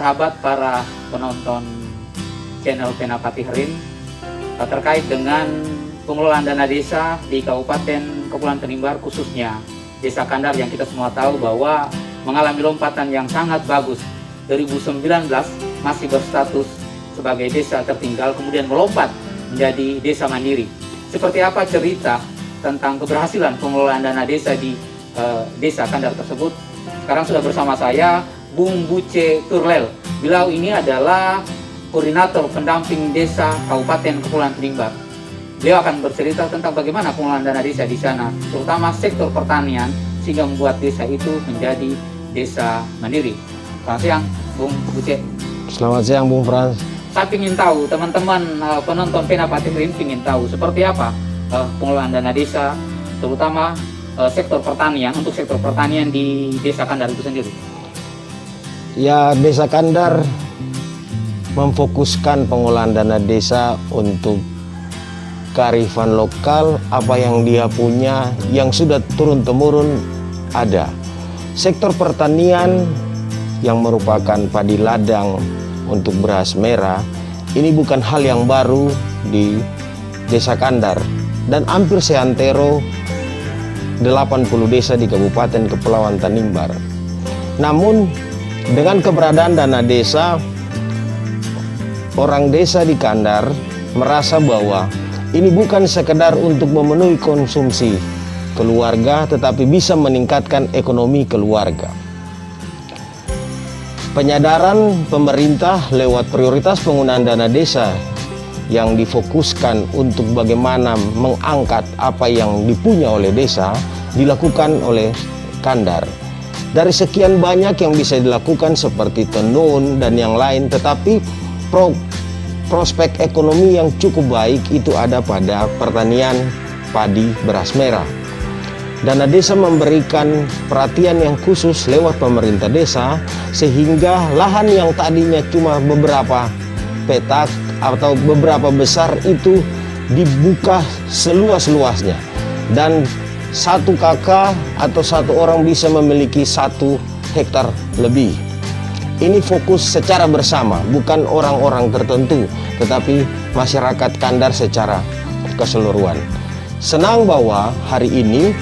sahabat para penonton channel Penapati Herim terkait dengan pengelolaan dana desa di Kabupaten Kepulauan Tanimbar, khususnya Desa Kandar yang kita semua tahu bahwa mengalami lompatan yang sangat bagus. 2019 masih berstatus sebagai desa tertinggal, kemudian melompat menjadi desa mandiri. Seperti apa cerita tentang keberhasilan pengelolaan dana desa di Desa Kandar tersebut? Sekarang sudah bersama saya Bung Buce Turlel. Beliau ini adalah koordinator pendamping desa Kabupaten Kepulauan Tanimbar. Beliau akan bercerita tentang bagaimana pengelolaan dana desa di sana, terutama sektor pertanian, sehingga membuat desa itu menjadi desa mandiri. Selamat siang, Bung Buce. Selamat siang, Bung Frans. Saya ingin tahu, teman-teman penonton Penapati Herim ingin tahu seperti apa pengelolaan dana desa, terutama sektor pertanian, untuk sektor pertanian di Desa Kandar itu sendiri. Ya, Desa Kandar memfokuskan pengelolaan dana desa untuk kearifan lokal, apa yang dia punya, yang sudah turun-temurun ada. Sektor pertanian yang merupakan padi ladang untuk beras merah, ini bukan hal yang baru di Desa Kandar, dan hampir seantero 80 desa di Kabupaten Kepulauan Tanimbar. Namun dengan keberadaan dana desa, orang desa di Kandar merasa bahwa ini bukan sekedar untuk memenuhi konsumsi keluarga, tetapi bisa meningkatkan ekonomi keluarga. Penyadaran pemerintah lewat prioritas penggunaan dana desa yang difokuskan untuk bagaimana mengangkat apa yang dipunya oleh desa dilakukan oleh Kandar. Dari sekian banyak yang bisa dilakukan seperti tenun dan yang lain, tetapi prospek ekonomi yang cukup baik itu ada pada pertanian padi beras merah. Dana desa memberikan perhatian yang khusus lewat pemerintah desa, sehingga lahan yang tadinya cuma beberapa petak atau beberapa besar itu dibuka seluas-luasnya, dan satu kakak atau satu orang bisa memiliki 1 hektar lebih. Ini fokus secara bersama, bukan orang-orang tertentu, tetapi masyarakat Kandar secara keseluruhan. Senang bahwa hari ini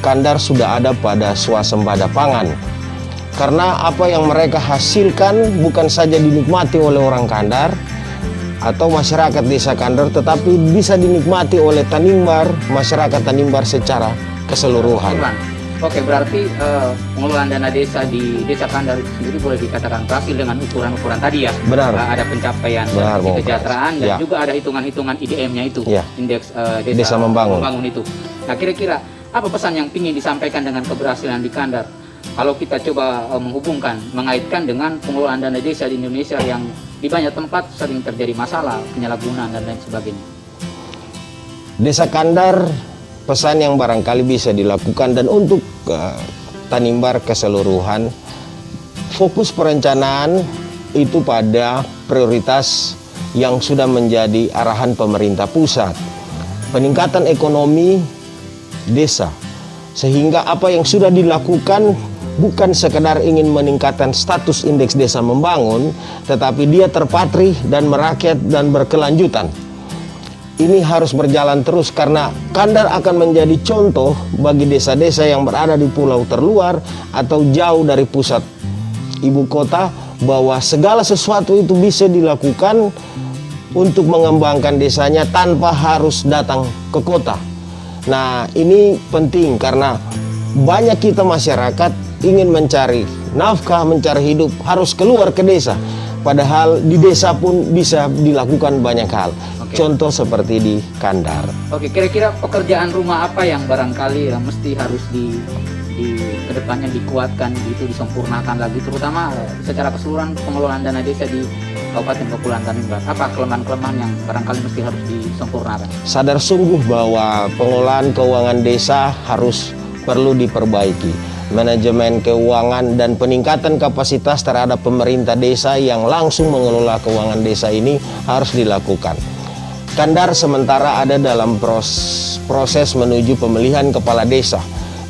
Kandar sudah ada pada swasembada pangan, karena apa yang mereka hasilkan bukan saja dinikmati oleh orang Kandar atau masyarakat Desa Kandar, tetapi bisa dinikmati oleh Tanimbar, masyarakat Tanimbar secara keseluruhan. Oke, berarti pengelolaan dana desa di Desa Kandar itu sendiri boleh dikatakan berhasil dengan ukuran-ukuran tadi ya. Benar. Ada pencapaian kesejahteraan dan ya, juga ada hitungan-hitungan IDM-nya itu, ya, indeks desa membangun itu. Nah, kira-kira apa pesan yang ingin disampaikan dengan keberhasilan di Kandar? Kalau kita coba menghubungkan, mengaitkan dengan pengelolaan dana desa di Indonesia yang di banyak tempat sering terjadi masalah, penyalahgunaan dan lain sebagainya. Desa Kandar, pesan yang barangkali bisa dilakukan dan untuk Tanimbar keseluruhan, fokus perencanaan itu pada prioritas yang sudah menjadi arahan pemerintah pusat. Peningkatan ekonomi desa, sehingga apa yang sudah dilakukan bukan sekedar ingin meningkatkan status indeks desa membangun, tetapi dia terpatri dan merakyat dan berkelanjutan. Ini harus berjalan terus, karena Kandar akan menjadi contoh bagi desa-desa yang berada di pulau terluar atau jauh dari pusat ibu kota, bahwa segala sesuatu itu bisa dilakukan untuk mengembangkan desanya tanpa harus datang ke kota. Nah, ini penting karena banyak kita masyarakat ingin mencari nafkah, mencari hidup, harus keluar ke desa. Padahal di desa pun bisa dilakukan banyak hal. Contoh seperti di Kandar. Oke, kira-kira pekerjaan rumah apa yang barangkali mesti harus di kedepannya dikuatkan, gitu, disempurnakan lagi, terutama secara keseluruhan pengelolaan dana desa di Kabupaten Kepulauan Tanimbar? Apa kelemahan-kelemahan yang barangkali mesti harus disempurnakan? Sadar sungguh bahwa pengelolaan keuangan desa harus perlu diperbaiki. Manajemen keuangan dan peningkatan kapasitas terhadap pemerintah desa yang langsung mengelola keuangan desa ini harus dilakukan. Kandar sementara ada dalam proses menuju pemilihan kepala desa.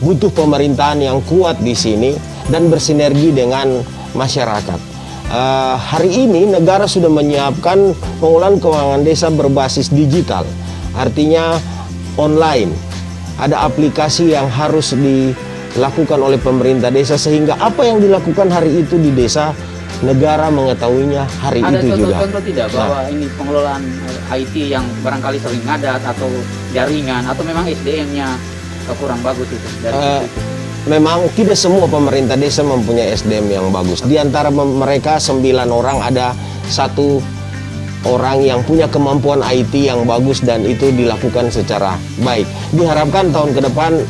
Butuh pemerintahan yang kuat di sini dan bersinergi dengan masyarakat. hari ini negara sudah menyiapkan pengelolaan keuangan desa berbasis digital, artinya online. Ada aplikasi yang harus dilakukan oleh pemerintah desa, sehingga apa yang dilakukan hari itu di desa, negara mengetahuinya hari Ada itu juga. contoh-contoh tidak bahwa ini pengelolaan IT yang barangkali sering ngadat atau jaringan atau memang SDM-nya kurang bagus itu dari situ? Memang tidak semua pemerintah desa mempunyai SDM yang bagus. Di antara mereka 9 orang ada 1 orang yang punya kemampuan IT yang bagus dan itu dilakukan secara baik. Diharapkan tahun ke depan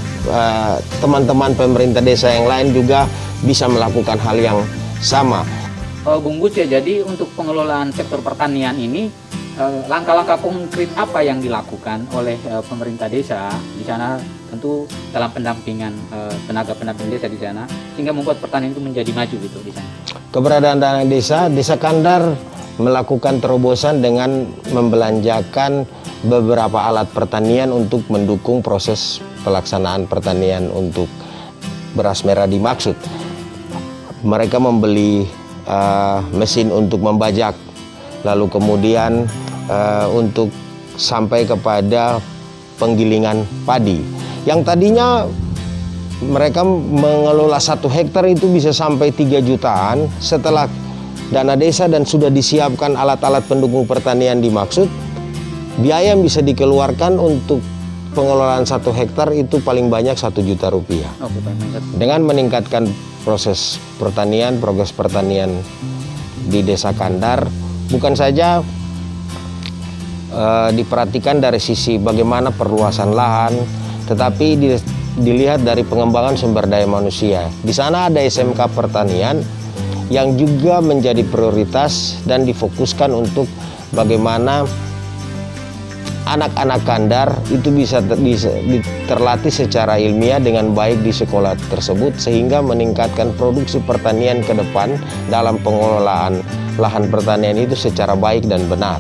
teman-teman pemerintah desa yang lain juga bisa melakukan hal yang sama. Bung Buce, jadi untuk pengelolaan sektor pertanian ini langkah-langkah konkret apa yang dilakukan oleh pemerintah desa di sana, tentu dalam pendampingan tenaga pendamping desa di sana, sehingga membuat pertanian itu menjadi maju gitu di sana. Keberadaan dana Desa Kandar melakukan terobosan dengan membelanjakan beberapa alat pertanian untuk mendukung proses pelaksanaan pertanian untuk beras merah dimaksud. Mereka membeli mesin untuk membajak, lalu kemudian untuk sampai kepada penggilingan padi. Yang tadinya mereka mengelola 1 hektar itu bisa sampai 3 jutaan. Setelah dana desa dan sudah disiapkan alat-alat pendukung pertanian dimaksud, biaya yang bisa dikeluarkan untuk pengelolaan 1 hektar itu paling banyak 1 juta rupiah. Dengan meningkatkan proses pertanian, progres pertanian di Desa Kandar, bukan saja diperhatikan dari sisi bagaimana perluasan lahan, tetapi dilihat dari pengembangan sumber daya manusia. Di sana ada SMK pertanian yang juga menjadi prioritas dan difokuskan untuk bagaimana anak-anak Kandar itu bisa terlatih secara ilmiah dengan baik di sekolah tersebut, sehingga meningkatkan produksi pertanian ke depan dalam pengelolaan lahan pertanian itu secara baik dan benar.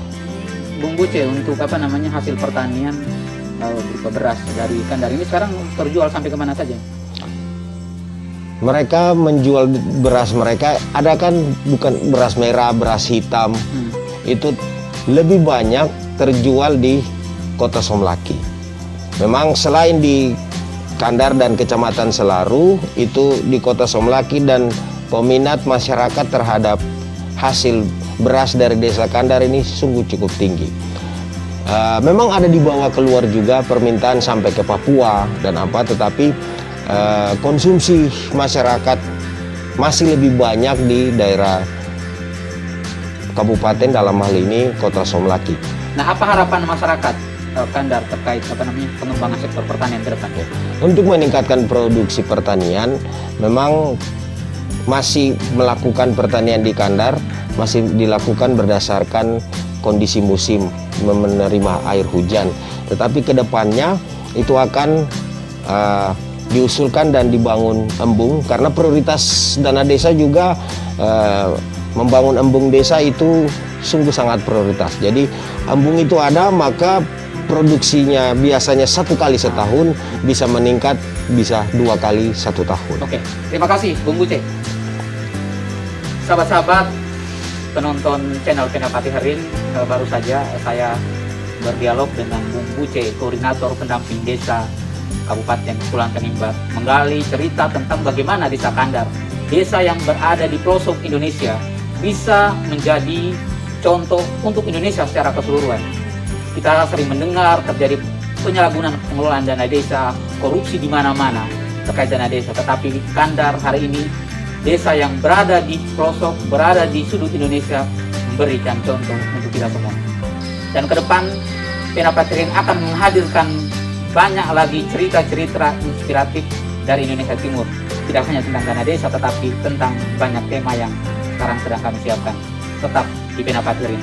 Bung Buce, untuk hasil pertanian berupa beras dari Kandar ini sekarang terjual sampai kemana saja? Mereka menjual beras mereka, ada kan bukan beras merah, beras hitam, itu lebih banyak terjual di Kota Somlaki. Memang selain di Kandar dan Kecamatan Selaru, itu di Kota Somlaki, dan peminat masyarakat terhadap hasil beras dari Desa Kandar ini sungguh cukup tinggi. Memang ada dibawa keluar juga permintaan sampai ke Papua dan tetapi konsumsi masyarakat masih lebih banyak di daerah kabupaten, dalam hal ini Kota Somlaki. Nah, apa harapan masyarakat Kandar terkait pengembangan sektor pertanian ke depan? Untuk meningkatkan produksi pertanian, memang masih melakukan pertanian di Kandar masih dilakukan berdasarkan kondisi musim menerima air hujan. Tetapi kedepannya itu akan diusulkan dan dibangun embung, karena prioritas dana desa juga membangun embung desa itu sungguh sangat prioritas. Jadi embung itu ada, maka produksinya biasanya 1 kali setahun bisa meningkat, bisa 2 kali 1 tahun. Oke, terima kasih Bung Buce. Sahabat-sahabat penonton channel Penapati Herin, baru saja saya berdialog dengan Bung Buce, koordinator pendamping desa Kabupaten Kepulauan Tanimbar, menggali cerita tentang bagaimana Desa Kandar, desa yang berada di pelosok Indonesia, bisa menjadi contoh untuk Indonesia secara keseluruhan. Kita sering mendengar terjadi penyalahgunaan pengelolaan dana desa, korupsi di mana-mana terkait dana desa, tetapi Kandar hari ini desa yang berada di pelosok, berada di sudut Indonesia, memberikan contoh untuk kita semua. Dan ke depan Penapati Herin akan menghadirkan banyak lagi cerita-cerita inspiratif dari Indonesia Timur, tidak hanya tentang dana desa, tetapi tentang banyak tema yang sekarang sedang kami siapkan. Tetap di Penapati Herin.